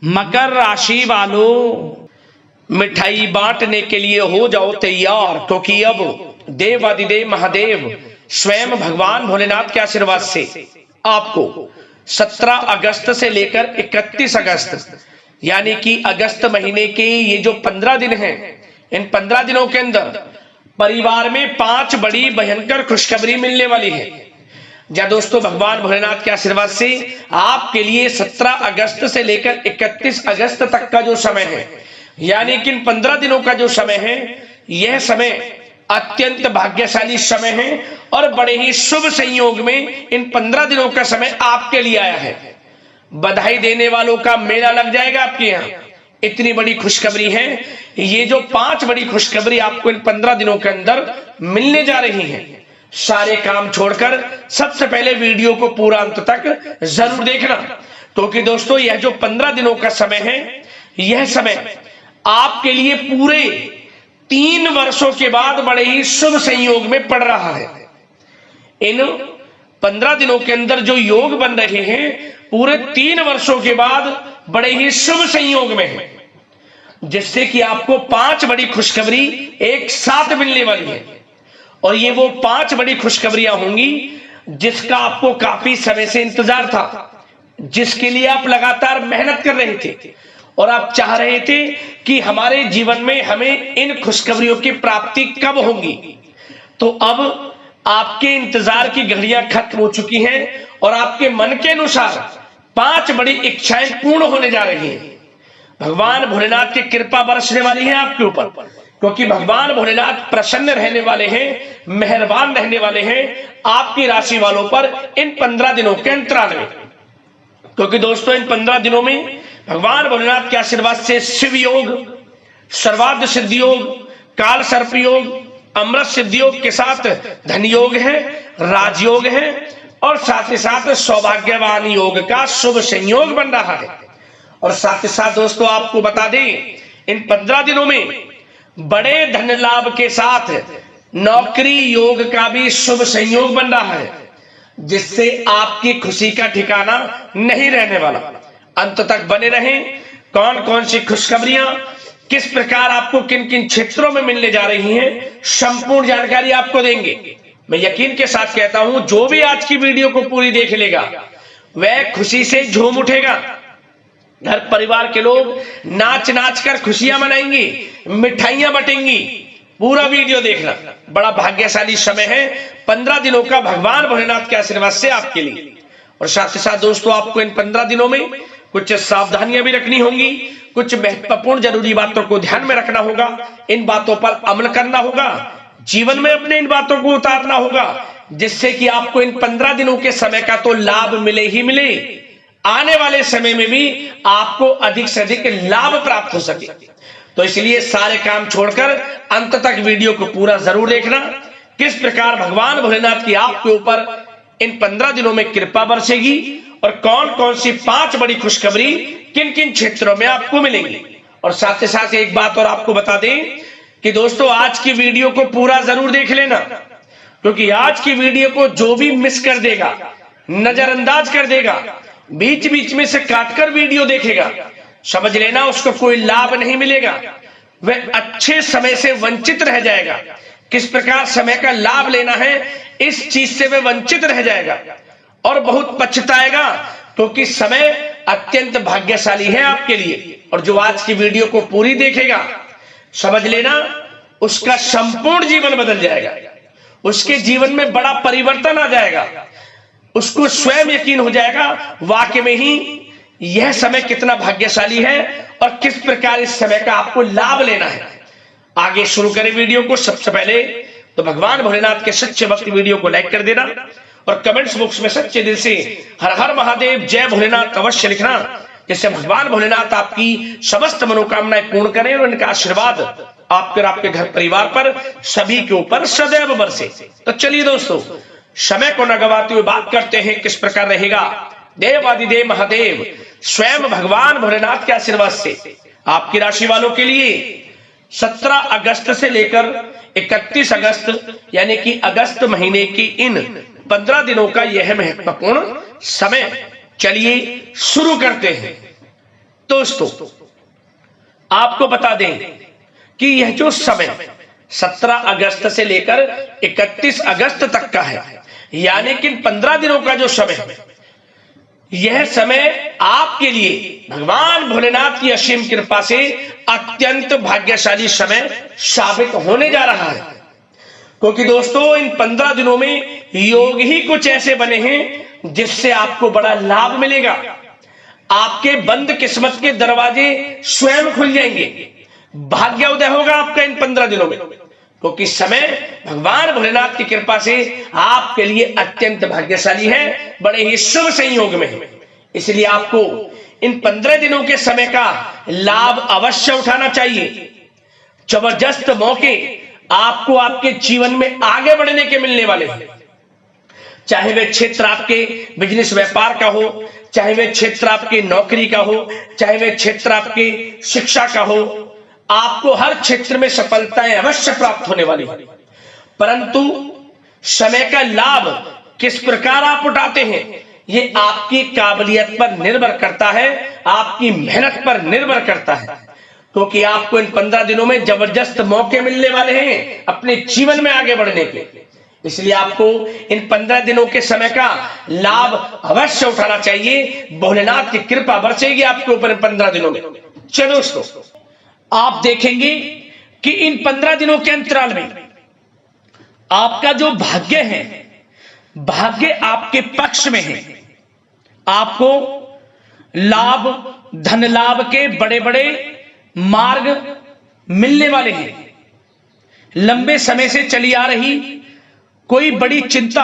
मकर राशि वालों, मिठाई बांटने के लिए हो जाओ तैयार, क्योंकि अब देवादिदेव महादेव स्वयं भगवान भोलेनाथ के आशीर्वाद से आपको 17 अगस्त से लेकर 31 अगस्त यानी कि अगस्त महीने के ये जो 15 दिन हैं, इन 15 दिनों के अंदर परिवार में 5 बड़ी भयंकर खुशखबरी मिलने वाली है। जहाँ दोस्तों भगवान भोलेनाथ के आशीर्वाद से आपके लिए 17 अगस्त से लेकर 31 अगस्त तक का जो समय है, यानी कि इन 15 दिनों का जो समय है, यह समय अत्यंत भाग्यशाली समय है और बड़े ही शुभ संयोग में इन 15 दिनों का समय आपके लिए आया है। बधाई देने वालों का मेला लग जाएगा आपके यहाँ, इतनी बड़ी खुशखबरी है। ये जो 5 बड़ी खुशखबरी आपको इन 15 दिनों के अंदर मिलने जा रही हैं, सारे काम छोड़कर सबसे पहले वीडियो को पूरा अंत तक जरूर देखना, क्योंकि दोस्तों यह जो 15 दिनों का समय है, यह समय आपके लिए पूरे 3 वर्षों के बाद बड़े ही शुभ संयोग में पड़ रहा है। इन 15 दिनों के अंदर जो योग बन रहे हैं, पूरे 3 वर्षों के बाद बड़े ही शुभ संयोग में है, जिससे कि आपको 5 बड़ी खुशखबरी एक साथ मिलने वाली है। और ये वो 5 बड़ी खुशखबरियां होंगी जिसका आपको काफी समय से इंतजार था, जिसके लिए आप लगातार मेहनत कर रहे थे और आप चाह रहे थे कि हमारे जीवन में हमें इन खुशखबरियों की प्राप्ति कब होगी। तो अब आपके इंतजार की घड़ियां खत्म हो चुकी हैं और आपके मन के अनुसार 5 बड़ी इच्छाएं पूर्ण होने जा रही हैं। भगवान भोलेनाथ की कृपा बरसने वाली है आपके ऊपर, क्योंकि भगवान भोलेनाथ प्रसन्न रहने वाले हैं, मेहरबान रहने वाले हैं आपकी राशि वालों पर इन 15 दिनों के अंतराल में। क्योंकि दोस्तों इन 15 दिनों में भगवान भोलेनाथ के आशीर्वाद से शिव योग, सर्वार्थ सिद्धि योग, काल सर्प योग, अमृत सिद्धि योग के साथ धन योग है, राजयोग है और साथ ही साथ सौभाग्यवान योग का शुभ संयोग बन रहा है। और साथ ही साथ दोस्तों आपको बता दें, इन 15 दिनों में बड़े धन लाभ के साथ नौकरी योग का भी शुभ संयोग बन रहा है, जिससे आपकी खुशी का ठिकाना नहीं रहने वाला। अंत तक बने रहें। कौन कौन सी खुशखबरियां किस प्रकार आपको किन किन क्षेत्रों में मिलने जा रही हैं, संपूर्ण जानकारी आपको देंगे। मैं यकीन के साथ कहता हूं, जो भी आज की वीडियो को पूरी देख लेगा वह खुशी से झूम उठेगा। घर परिवार के लोग नाच नाच कर खुशियां मनाएंगी, मिठाइयां बटेंगी। पूरा वीडियो देखना, बड़ा भाग्यशाली समय है 15 दिनों का भगवान भोलेनाथ के आशीर्वाद से आपके लिए। और साथ ही साथ दोस्तों आपको इन 15 दिनों में कुछ सावधानियां भी रखनी होंगी, कुछ महत्वपूर्ण जरूरी बातों को ध्यान में रखना होगा, इन बातों पर अमल करना होगा, जीवन में अपने इन बातों को उतारना होगा, जिससे कि आपको इन 15 दिनों के समय का तो लाभ मिले ही मिले, आने वाले समय में भी आपको अधिक से अधिक लाभ प्राप्त हो सके। तो इसलिए सारे काम छोड़कर अंत तक वीडियो को पूरा जरूर देखना, किस प्रकार भगवान भोलेनाथ की आपके ऊपर इन 15 दिनों में कृपा बरसेगी और कौन कौन सी 5 बड़ी खुशखबरी किन किन क्षेत्रों में आपको मिलेंगी। और साथ ही साथ एक बात और आपको बता दें कि दोस्तों आज की वीडियो को पूरा जरूर देख लेना, क्योंकि आज की वीडियो को जो भी मिस कर देगा, नजरअंदाज कर देगा, बीच बीच में से काटकर वीडियो देखेगा, समझ लेना उसको कोई लाभ नहीं मिलेगा, वह अच्छे समय से वंचित रह जाएगा। किस प्रकार समय का लाभ लेना है, इस चीज से वह वंचित रह जाएगा और बहुत पछताएगा, क्योंकि समय अत्यंत भाग्यशाली है आपके लिए। और जो आज की वीडियो को पूरी देखेगा, समझ लेना उसका संपूर्ण जीवन बदल जाएगा, उसके जीवन में बड़ा परिवर्तन आ जाएगा, उसको स्वयं यकीन हो जाएगा वाकई में ही यह समय कितना भाग्यशाली है और किस प्रकार इस समय का आपको लाभ लेना है। आगे शुरू करें वीडियो को। सबसे पहले तो भगवान भोलेनाथ के सच्चे भक्त वीडियो को लाइक कर देना और कमेंट्स बॉक्स में सच्चे दिल से हर हर महादेव जय भोलेनाथ अवश्य लिखना, जिससे भगवान भोलेनाथ आपकी समस्त मनोकामनाएं पूर्ण करें और इनका आशीर्वाद आपके और आपके घर परिवार पर सभी के ऊपर सदैव बरसे। तो चलिए दोस्तों, समय को न गवाते हुए बात करते हैं किस प्रकार रहेगा देवादिदेव महादेव स्वयं भगवान भोलेनाथ के आशीर्वाद से आपकी राशि वालों के लिए 17 अगस्त से लेकर 31 अगस्त यानी कि अगस्त महीने की इन 15 दिनों का यह महत्वपूर्ण समय। चलिए शुरू करते हैं। दोस्तों आपको बता दें कि यह जो समय 17 अगस्त से लेकर 31 अगस्त तक का है, यानी कि 15 दिनों का जो समय है, यह समय आपके लिए भगवान भोलेनाथ की असीम कृपा से अत्यंत भाग्यशाली समय साबित होने जा रहा है। क्योंकि दोस्तों इन 15 दिनों में योग ही कुछ ऐसे बने हैं जिससे आपको बड़ा लाभ मिलेगा। आपके बंद किस्मत के दरवाजे स्वयं खुल जाएंगे, भाग्य उदय होगा आपका इन 15 दिनों में। क्योंकि समय भगवान भोलेनाथ की कृपा से आपके लिए अत्यंत भाग्यशाली है, बड़े ही शुभ संयोग में है। इसलिए आपको इन 15 दिनों के समय का लाभ अवश्य उठाना चाहिए। जबरदस्त मौके आपको आपके जीवन में आगे बढ़ने के मिलने वाले हैं। चाहे वह क्षेत्र आपके बिजनेस व्यापार का हो, चाहे वह क्षेत्र आपकी नौकरी का हो, चाहे वह क्षेत्र आपकी शिक्षा का हो, आपको हर क्षेत्र में सफलताएं अवश्य प्राप्त होने वाली है। परंतु समय का लाभ किस प्रकार आप उठाते हैं, ये आपकी काबिलियत पर निर्भर करता है, आपकी मेहनत पर निर्भर करता है। क्योंकि आपको इन 15 दिनों में जबरदस्त मौके मिलने वाले हैं अपने जीवन में आगे बढ़ने के। इसलिए आपको इन 15 दिनों के समय का लाभ अवश्य उठाना चाहिए। भोलेनाथ की कृपा बरसेगी आपके ऊपर इन 15 दिनों में। चलो दोस्तों, आप देखेंगे कि इन 15 दिनों के अंतराल में आपका जो भाग्य है, भाग्य आपके पक्ष में है। आपको लाभ, धन लाभ के बड़े बड़े मार्ग मिलने वाले हैं। लंबे समय से चली आ रही कोई बड़ी चिंता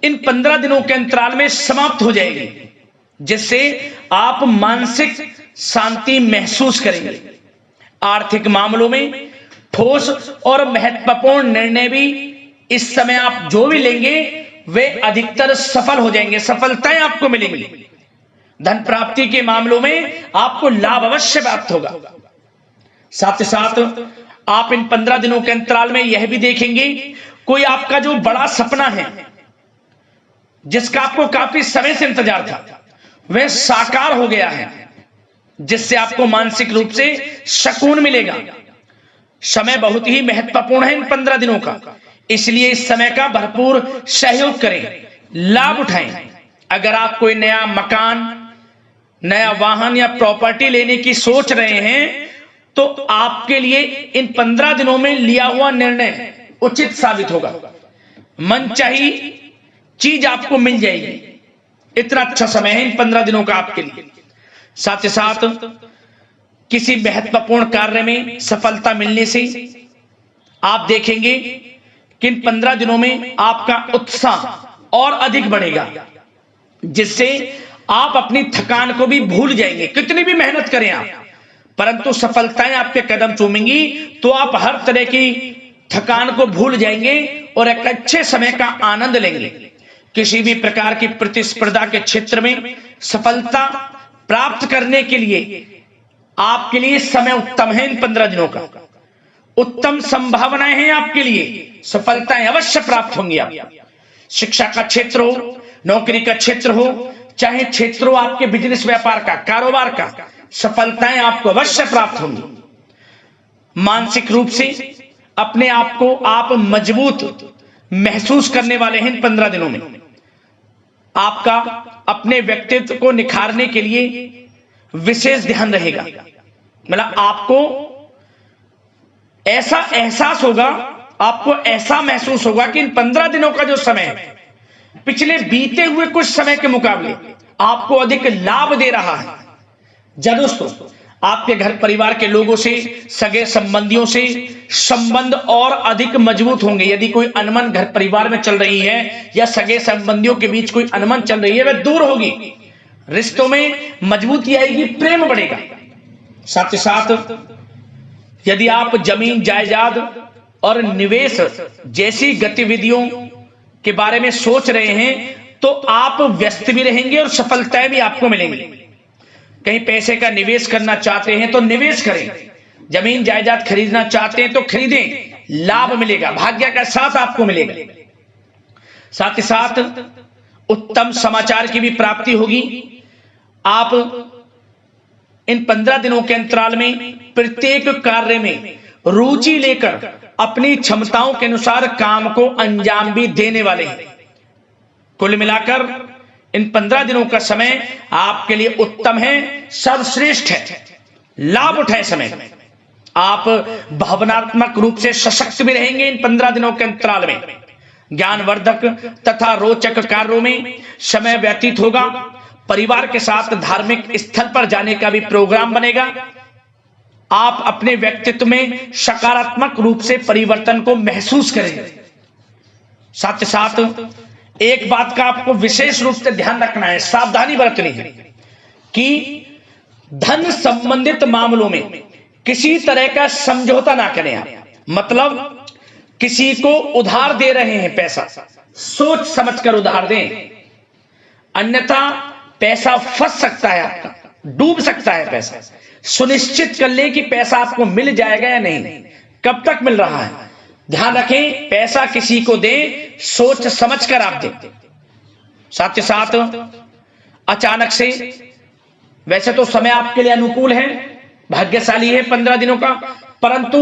इन 15 दिनों के अंतराल में समाप्त हो जाएगी, जिससे आप मानसिक शांति महसूस करेंगे। आर्थिक मामलों में ठोस और महत्वपूर्ण निर्णय भी इस समय आप जो भी लेंगे वे अधिकतर सफल हो जाएंगे, सफलताएं आपको मिलेंगी। धन प्राप्ति के मामलों में आपको लाभ अवश्य प्राप्त होगा। साथ ही साथ आप इन 15 दिनों के अंतराल में यह भी देखेंगे कोई आपका जो बड़ा सपना है, जिसका आपको काफी समय से इंतजार था, वह साकार हो गया है, जिससे आपको मानसिक रूप से सुकून मिलेगा। समय बहुत ही महत्वपूर्ण है इन 15 दिनों का, इसलिए इस समय का भरपूर सहयोग करें, लाभ उठाएं। अगर आप कोई नया मकान, नया वाहन या प्रॉपर्टी लेने की सोच रहे हैं तो आपके लिए इन 15 दिनों में लिया हुआ निर्णय उचित साबित होगा। मनचाही चीज आपको मिल जाएगी। इतना अच्छा समय है इन 15 दिनों का आपके लिए। साथ ही साथ किसी महत्वपूर्ण कार्य में सफलता मिलने से आप देखेंगे कि इन 15 दिनों में आपका उत्साह और अधिक बढ़ेगा, जिससे आप अपनी थकान को भी भूल जाएंगे। कितनी भी मेहनत करें आप, परंतु सफलताएं आपके कदम चूमेंगी तो आप हर तरह की थकान को भूल जाएंगे और एक अच्छे समय का आनंद लेंगे। किसी भी प्रकार की प्रतिस्पर्धा के क्षेत्र में सफलता प्राप्त करने के लिए आपके लिए समय उत्तम है। इन 15 दिनों का उत्तम संभावनाएं हैं आपके लिए, सफलताएं अवश्य प्राप्त होंगी। आप शिक्षा का क्षेत्र हो, नौकरी का क्षेत्र हो, चाहे क्षेत्र हो आपके बिजनेस व्यापार का, कारोबार का, सफलताएं आपको अवश्य प्राप्त होंगी। मानसिक रूप से अपने आप को आप मजबूत महसूस करने वाले हैं इन 15 दिनों में। आपका अपने व्यक्तित्व को निखारने के लिए विशेष ध्यान रहेगा। मतलब आपको ऐसा एहसास होगा, आपको ऐसा महसूस होगा कि इन 15 दिनों का जो समय है पिछले बीते हुए कुछ समय के मुकाबले आपको अधिक लाभ दे रहा है। जा दोस्तों, आपके घर परिवार के लोगों से, सगे संबंधियों से संबंध और अधिक मजबूत होंगे। यदि कोई अनबन घर परिवार में चल रही है या सगे संबंधियों के बीच कोई अनबन चल रही है, वह दूर होगी, रिश्तों में मजबूती आएगी, प्रेम बढ़ेगा। साथ ही साथ यदि आप जमीन जायदाद और निवेश जैसी गतिविधियों के बारे में सोच रहे हैं तो आप व्यस्त भी रहेंगे और सफलताएं भी आपको मिलेंगी। कहीं पैसे का निवेश करना चाहते हैं तो निवेश करें, जमीन जायदाद खरीदना चाहते हैं तो खरीदें, लाभ मिलेगा, भाग्य का साथ आपको मिलेगा। साथ ही साथ उत्तम समाचार की भी प्राप्ति होगी। आप इन 15 दिनों के अंतराल में प्रत्येक कार्य में रुचि लेकर अपनी क्षमताओं के अनुसार काम को अंजाम भी देने वाले हैं। कुल मिलाकर इन 15 दिनों का समय आपके लिए उत्तम है, सर्वश्रेष्ठ है। लाभ उठाएं समय का। आप भावनात्मक रूप से सशक्त भी रहेंगे इन 15 दिनों के अंतराल में। ज्ञानवर्धक तथा रोचक कार्यों में समय व्यतीत होगा। परिवार के साथ धार्मिक स्थल पर जाने का भी प्रोग्राम बनेगा। आप अपने व्यक्तित्व में सकारात्मक रूप से परिवर्तन को महसूस करेंगे। साथ ही साथ एक बात का आपको विशेष रूप से ध्यान रखना है, सावधानी बरतनी है कि धन संबंधित मामलों में किसी तरह का समझौता ना करें आप। मतलब किसी को उधार दे रहे हैं पैसा, सोच समझकर उधार दें, अन्यथा पैसा फंस सकता है, आपका डूब सकता है पैसा। सुनिश्चित कर लें कि पैसा आपको मिल जाएगा या नहीं, कब तक मिल रहा है। ध्यान रखें, पैसा किसी को दें सोच समझकर आप दें। साथ ही साथ अचानक से, वैसे तो समय आपके लिए अनुकूल है, भाग्यशाली है 15 दिनों का, परंतु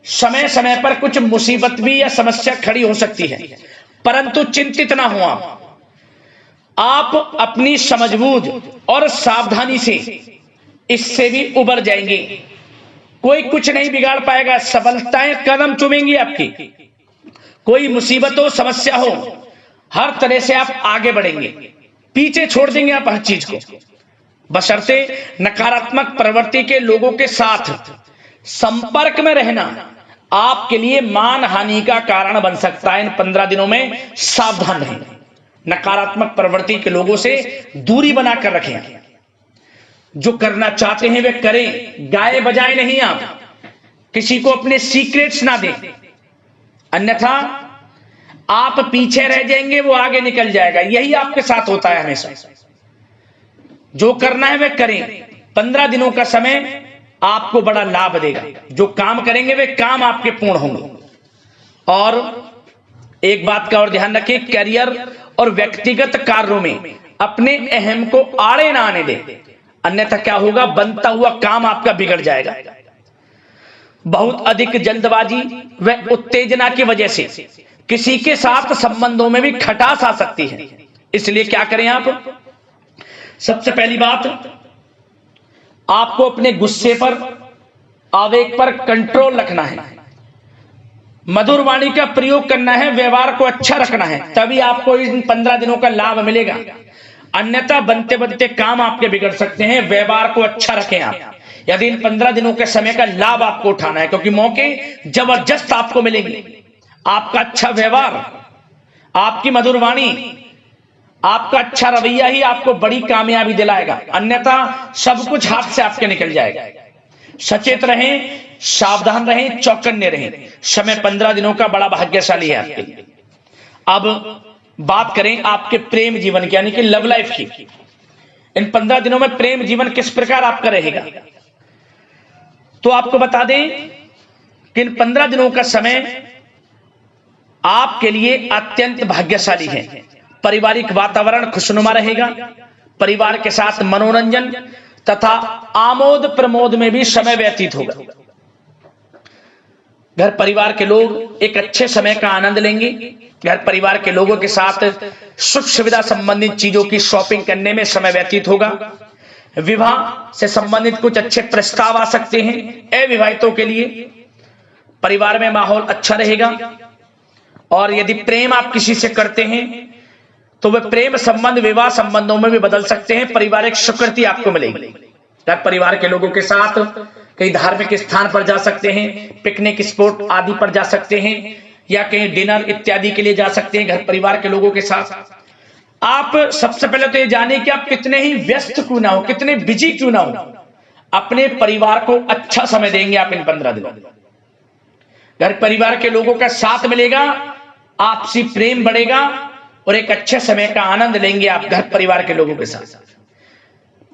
समय समय पर कुछ मुसीबत भी या समस्या खड़ी हो सकती है। परंतु चिंतित ना हो आप अपनी समझबूझ और सावधानी से इससे भी उबर जाएंगे। कोई कुछ नहीं बिगाड़ पाएगा, सफलताएं कदम चूमेंगी आपकी। कोई मुसीबत हो, समस्या हो, हर तरह से आप आगे बढ़ेंगे, पीछे छोड़ देंगे आप हर चीज को। बशर्ते नकारात्मक प्रवृत्ति के लोगों के साथ संपर्क में रहना आपके लिए मान हानि का कारण बन सकता है। इन 15 दिनों में सावधान रहें, नकारात्मक प्रवृत्ति के लोगों से दूरी बनाकर रखें। जो करना चाहते हैं वे करें, गाए बजाए नहीं। आप किसी को अपने सीक्रेट्स ना दें, अन्यथा आप पीछे रह जाएंगे, वो आगे निकल जाएगा। यही आपके साथ होता है हमेशा। जो करना है वे करें। 15 दिनों का समय आपको बड़ा लाभ देगा। जो काम करेंगे वे काम आपके पूर्ण होंगे। और एक बात का और ध्यान रखें, करियर और व्यक्तिगत कार्यों में अपने अहम को आड़े ना आने दें, अन्यथा क्या होगा, बनता हुआ काम आपका बिगड़ जाएगा। बहुत अधिक जल्दबाजी व उत्तेजना की वजह से किसी के साथ संबंधों में भी खटास आ सकती है। इसलिए क्या करें आप, सबसे पहली बात, आपको अपने गुस्से पर, आवेग पर कंट्रोल रखना है। मधुर वाणी का प्रयोग करना है, व्यवहार को अच्छा रखना है, तभी आपको इन 15 दिनों का लाभ मिलेगा। अन्यथा बनते बनते काम आपके बिगड़ सकते हैं। व्यवहार को अच्छा रखें आप, यदि इन 15 दिनों के समय का लाभ आपको उठाना है, क्योंकि मौके जबरदस्त आपको मिलेंगे। आपका अच्छा व्यवहार, आपकी मधुर वाणी, आपका अच्छा रवैया ही आपको बड़ी कामयाबी दिलाएगा, अन्यथा सब कुछ हाथ से आपके निकल जाएगा। सचेत रहें, सावधान रहें, चौकन्ने रहें। समय 15 दिनों का बड़ा भाग्यशाली है आपके लिए। अब बात करें आपके प्रेम जीवन की, यानी कि लव लाइफ की। इन 15 दिनों में प्रेम जीवन किस प्रकार आपका रहेगा, तो आपको बता दें कि इन 15 दिनों का समय आपके लिए अत्यंत भाग्यशाली है। पारिवारिक वातावरण खुशनुमा रहेगा। परिवार के साथ मनोरंजन तथा आमोद प्रमोद में भी समय व्यतीत होगा। घर परिवार के लोग एक अच्छे समय का आनंद लेंगे। घर परिवार के लोगों के साथ सुख सुविधा संबंधित चीजों की शॉपिंग करने में समय व्यतीत होगा। विवाह से संबंधित कुछ अच्छे प्रस्ताव आ सकते हैं अविवाहितों के लिए। परिवार में माहौल अच्छा रहेगा। और यदि प्रेम आप किसी से करते हैं तो वे प्रेम संबंध विवाह संबंधों में भी बदल सकते हैं। पारिवारिक स्वीकृति आपको मिलेगी। घर परिवार के लोगों के साथ कहीं धार्मिक स्थान पर जा सकते हैं, पिकनिक स्पॉट आदि पर जा सकते हैं, या कहीं डिनर इत्यादि के लिए जा सकते हैं घर परिवार के लोगों के साथ। आप सबसे पहले तो ये जाने कि आप कितने ही व्यस्त क्यों ना हो, कितने बिजी क्यों ना हो, अपने परिवार को अच्छा समय देंगे आप इन 15 दिनों। घर परिवार के लोगों का साथ मिलेगा, आपसी प्रेम बढ़ेगा और एक अच्छे समय का आनंद लेंगे आप घर परिवार के लोगों के साथ।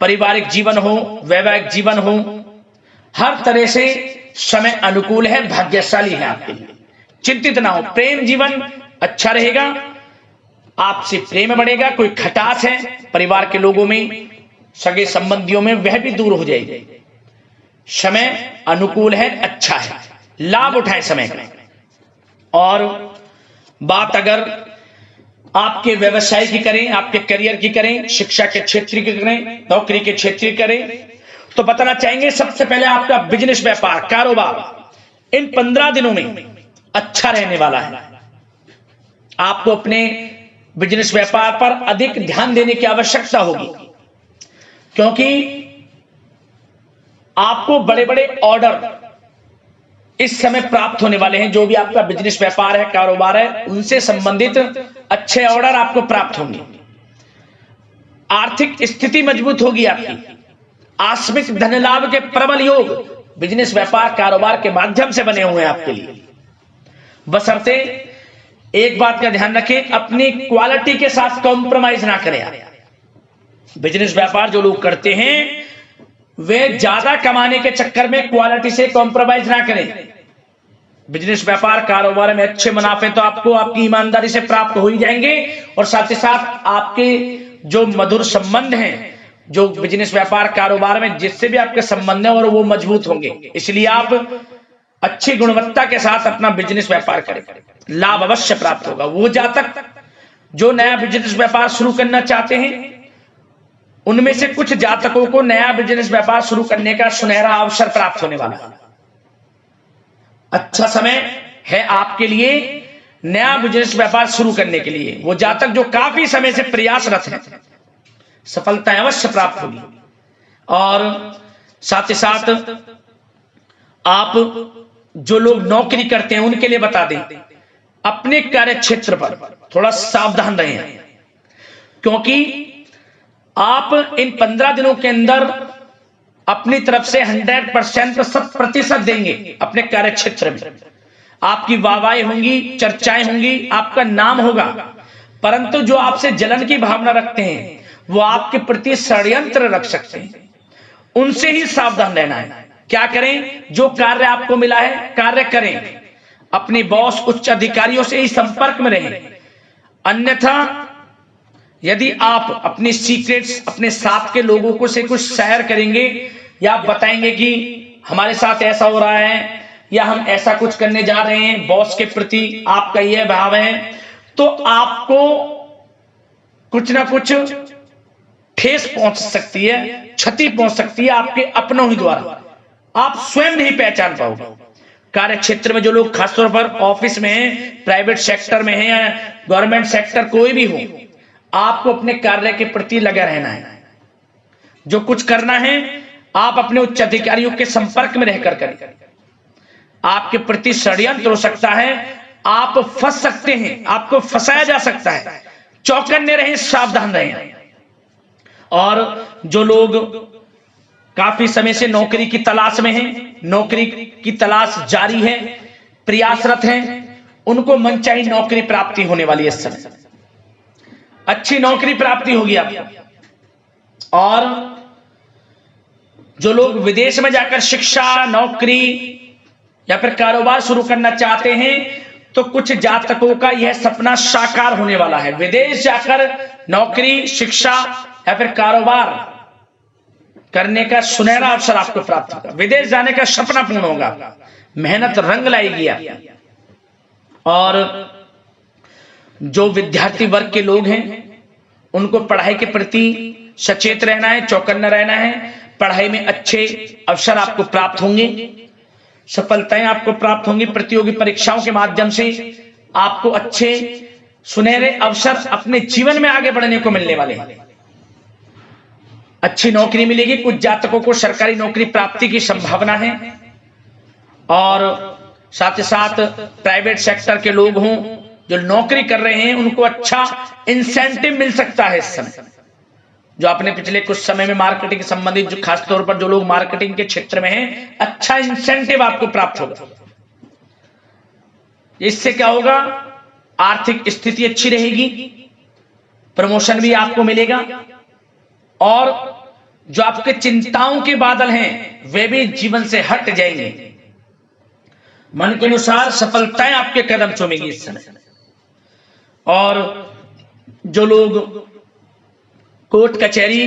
पारिवारिक जीवन हो, वैवाहिक जीवन हो, हर तरह से समय अनुकूल है, भाग्यशाली है आपके लिए। चिंतित ना हो, प्रेम जीवन अच्छा रहेगा, आपसे प्रेम बढ़ेगा। कोई खटास है परिवार के लोगों में सगे संबंधियों में वह भी दूर हो जाएगी। समय अनुकूल है, अच्छा है, लाभ उठाएं समय का। और बात अगर आपके व्यवसाय की करें, आपके करियर की करें, शिक्षा के क्षेत्र की करें, नौकरी के क्षेत्र की करें, तो बताना चाहेंगे सबसे पहले आपका बिजनेस, व्यापार, कारोबार इन 15 दिनों में अच्छा रहने वाला है। आपको अपने बिजनेस व्यापार पर अधिक ध्यान देने की आवश्यकता होगी, क्योंकि आपको बड़े बड़े ऑर्डर इस समय प्राप्त होने वाले हैं। जो भी आपका बिजनेस व्यापार है, कारोबार है, उनसे संबंधित अच्छे ऑर्डर आपको प्राप्त होंगे। आर्थिक स्थिति मजबूत होगी आपकी। आकस्मिक धन लाभ के प्रबल योग बिजनेस, व्यापार, कारोबार के माध्यम से बने हुए हैं आपके लिए। बशर्ते एक बात का ध्यान रखें, अपनी क्वालिटी के साथ कॉम्प्रोमाइज ना करें। बिजनेस व्यापार जो लोग करते हैं वे ज्यादा कमाने के चक्कर में क्वालिटी से कॉम्प्रोमाइज ना करें। बिजनेस, व्यापार, कारोबार में अच्छे मुनाफे तो आपको आपकी ईमानदारी से प्राप्त हो ही जाएंगे, और साथ ही साथ आपके जो मधुर संबंध हैं, जो बिजनेस, व्यापार, कारोबार में जिससे भी आपके संबंध हैं, और वो मजबूत होंगे। इसलिए आप अच्छी गुणवत्ता के साथ अपना बिजनेस व्यापार करें, लाभ अवश्य प्राप्त होगा। वो जातक जो नया बिजनेस व्यापार शुरू करना चाहते हैं, उनमें से कुछ जातकों को नया बिजनेस व्यापार शुरू करने का सुनहरा अवसर प्राप्त होने वाला है। अच्छा समय है आपके लिए नया बिजनेस व्यापार शुरू करने के लिए। वो जातक जो काफी समय से प्रयासरत हैं, सफलता अवश्य प्राप्त होगी। और साथ ही साथ आप जो लोग नौकरी करते हैं उनके लिए बता दें, अपने कार्य क्षेत्र पर थोड़ा सावधान रहें, क्योंकि आप इन 15 दिनों के अंदर अपनी तरफ से 100% 100% देंगे अपने कार्य क्षेत्र में। आपकी वाहवाही होंगी, चर्चाएं होंगी, आपका नाम होगा, परंतु जो आपसे जलन की भावना रखते हैं वो आपके प्रति षड्यंत्र रख सकते हैं। उनसे ही सावधान रहना है। क्या करें? जो कार्य आपको मिला है कार्य करें, अपने बॉस, उच्च अधिकारियों से ही संपर्क में रहें। अन्यथा यदि आप अपने सीक्रेट्स अपने साथ के लोगों को से कुछ शेयर करेंगे या आप बताएंगे कि हमारे साथ ऐसा हो रहा है या हम ऐसा कुछ करने जा रहे हैं, बॉस के प्रति आपका यह भाव है, तो आपको कुछ ना कुछ ठेस पहुंच सकती है, क्षति पहुंच सकती है आपके अपनों ही द्वारा। आप स्वयं नहीं पहचान पाओगे। कार्य क्षेत्र में जो लोग खासतौर पर ऑफिस में हैं, प्राइवेट सेक्टर में हैं या गवर्नमेंट सेक्टर, कोई भी हो, आपको अपने कार्य के प्रति लगा रहना है। जो कुछ करना है आप अपने उच्च अधिकारियों के संपर्क में रहकर करें। आपके प्रति षड्यंत्र हो सकता है, आप फंस सकते हैं, आपको फंसाया जा सकता है। चौकन्ने रहें, सावधान रहें। और जो लोग काफी समय से नौकरी की तलाश में हैं, नौकरी की तलाश जारी है, प्रयासरत हैं, उनको मनचाही नौकरी प्राप्ति होने वाली है। इस समय अच्छी नौकरी प्राप्ति होगी आपको। और जो लोग विदेश में जाकर शिक्षा, नौकरी या फिर कारोबार शुरू करना चाहते हैं, तो कुछ जातकों का यह सपना साकार होने वाला है। विदेश जाकर नौकरी, शिक्षा या फिर कारोबार करने का सुनहरा अवसर आपको प्राप्त होगा। विदेश जाने का सपना पूर्ण होगा, मेहनत रंग लाएगी आपकी। और जो विद्यार्थी वर्ग के लोग हैं उनको पढ़ाई के प्रति सचेत रहना है, चौकन्ना रहना है। पढ़ाई में अच्छे अवसर आपको प्राप्त होंगे, सफलताएं आपको प्राप्त होंगी। प्रतियोगी परीक्षाओं के माध्यम से आपको अच्छे सुनहरे अवसर अपने जीवन में आगे बढ़ने को मिलने वाले हैं। अच्छी नौकरी मिलेगी। कुछ जातकों को सरकारी नौकरी प्राप्ति की संभावना है। और साथ ही साथ प्राइवेट सेक्टर के लोग हों जो नौकरी कर रहे हैं, उनको अच्छा इंसेंटिव मिल सकता है इस समय। जो आपने पिछले कुछ समय में मार्केटिंग के संबंधित, जो खासतौर पर जो लोग मार्केटिंग के क्षेत्र में हैं, अच्छा इंसेंटिव आपको प्राप्त होगा। इससे क्या होगा? आर्थिक स्थिति अच्छी रहेगी, प्रमोशन भी आपको मिलेगा, और जो आपके चिंताओं के बादल हैं वे भी जीवन से हट जाएंगे। मन के अनुसार सफलताएं आपके कदम चूमेंगी इस समय। और जो लोग कोर्ट कचहरी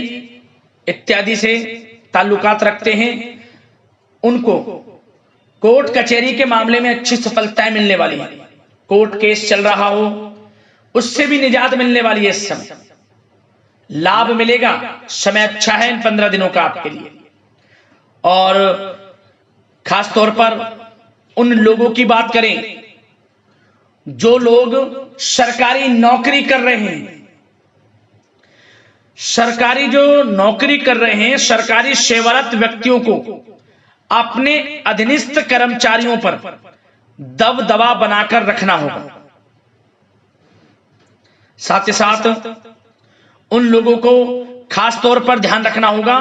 इत्यादि से ताल्लुकात रखते हैं, उनको कोर्ट कचहरी के मामले में अच्छी सफलताएं मिलने वाली है। कोर्ट केस चल रहा हो उससे भी निजात मिलने वाली है। इस समय लाभ मिलेगा, समय अच्छा है इन 15 दिनों का आपके लिए। और खास तौर पर उन लोगों की बात करें जो लोग सरकारी नौकरी कर रहे हैं, सरकारी जो नौकरी कर रहे हैं, सरकारी सेवारत व्यक्तियों को अपने अधीनस्थ कर्मचारियों पर दबदबा बनाकर रखना होगा। साथ ही साथ उन लोगों को खास तौर पर ध्यान रखना होगा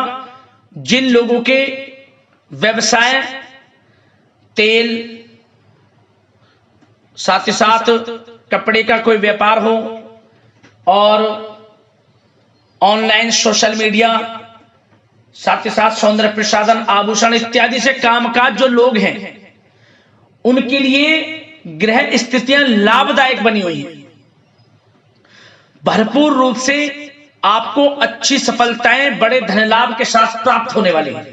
जिन लोगों के व्यवसाय तेल, साथ ही साथ कपड़े का कोई व्यापार हो और ऑनलाइन सोशल मीडिया, साथ ही साथ सौंदर्य प्रसाधन, आभूषण इत्यादि से कामकाज जो लोग हैं उनके लिए ग्रह स्थितियां लाभदायक बनी हुई हैं। भरपूर रूप से आपको अच्छी सफलताएं बड़े धन लाभ के साथ प्राप्त होने वाली हैं।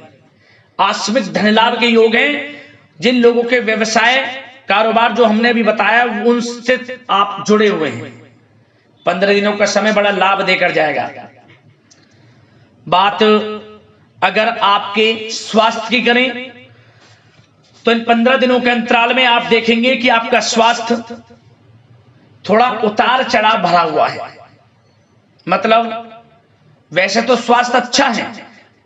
आकस्मिक धन लाभ के योग हैं। जिन लोगों के व्यवसाय कारोबार जो हमने अभी बताया उनसे आप जुड़े हुए हैं, 15 दिनों का समय बड़ा लाभ देकर जाएगा। बात अगर आपके स्वास्थ्य की करें तो इन 15 दिनों के अंतराल में आप देखेंगे कि आपका स्वास्थ्य थोड़ा उतार चढ़ाव भरा हुआ है। मतलब वैसे तो स्वास्थ्य अच्छा है,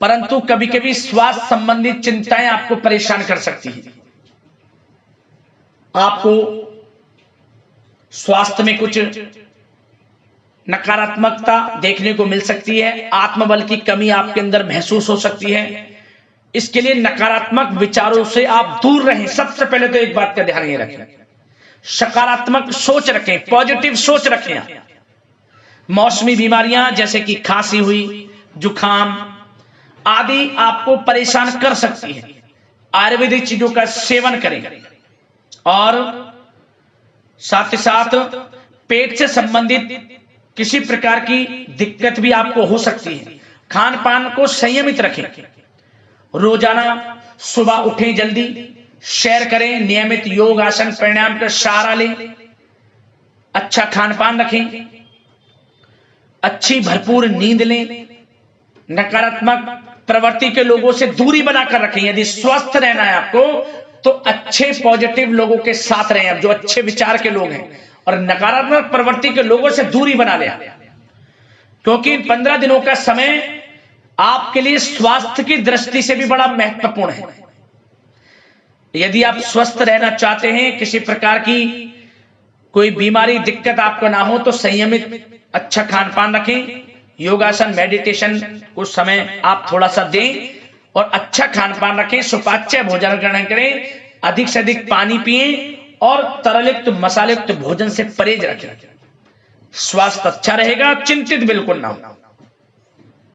परंतु कभी कभी स्वास्थ्य संबंधित चिंताएं आपको परेशान कर सकती हैं। आपको स्वास्थ्य में कुछ नकारात्मकता देखने को मिल सकती है, आत्मबल की कमी आपके अंदर महसूस हो सकती है। इसके लिए नकारात्मक विचारों से आप दूर रहें। सबसे पहले तो एक बात का ध्यान ये रखें, सकारात्मक सोच रखें, पॉजिटिव सोच रखें। मौसमी बीमारियां जैसे कि खांसी हुई, जुखाम आदि आपको परेशान कर सकती है। आयुर्वेदिक चीजों का सेवन करें और साथ ही साथ पेट से संबंधित किसी प्रकार की दिक्कत भी आपको हो सकती है। खान पान को संयमित रखें। रोजाना सुबह उठें, जल्दी सैर करें, नियमित योग आसन प्राणायाम का सहारा लें, अच्छा खान पान रखें, अच्छी भरपूर नींद लें, नकारात्मक प्रवृत्ति के लोगों से दूरी बनाकर रखें। यदि स्वस्थ रहना है आपको तो अच्छे पॉजिटिव लोगों के साथ रहें, अब जो अच्छे विचार के लोग हैं, और नकारात्मक प्रवृत्ति के लोगों से दूरी बना लें, क्योंकि 15 दिनों का समय आपके लिए स्वास्थ्य की दृष्टि से भी बड़ा महत्वपूर्ण है। यदि आप स्वस्थ रहना चाहते हैं, किसी प्रकार की कोई बीमारी दिक्कत आपको ना हो, तो संयमित अच्छा खान पान रखें, योगासन मेडिटेशन को समय आप थोड़ा सा दें और अच्छा खान पान रखें, सुपाच्य भोजन ग्रहण करें, अधिक से अधिक पानी पिएं और तरलयुक्त मसालेयुक्त भोजन से परहेज रखें। स्वास्थ्य अच्छा रहेगा, चिंतित बिल्कुल ना हो।